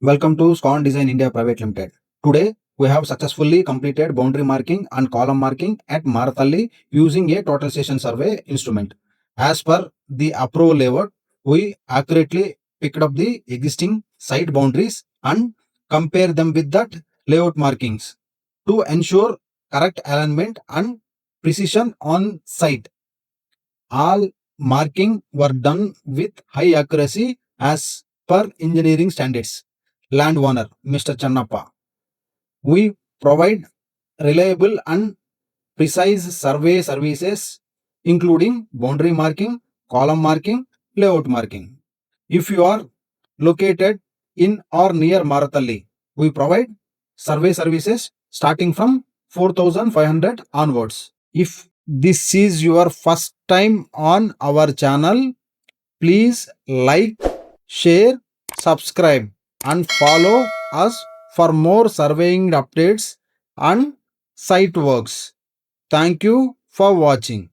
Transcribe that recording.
Welcome to SCON Design India Pvt. Limited. Today, we have successfully completed boundary marking and column marking at Marathahalli using a total station survey instrument. As per the approval layout, we accurately picked up the existing site boundaries and compare them with that layout markings to ensure correct alignment and precision on site. All marking were done with high accuracy as per engineering standards. Landowner Mr. Chennappa. We provide reliable and precise survey services including boundary marking, column marking, layout marking. If you are located in or near Marathahalli, we provide survey services starting from 4,500 onwards. If this is your first time on our channel, please like, share, subscribe and follow us for more surveying updates and site works. Thank you for watching.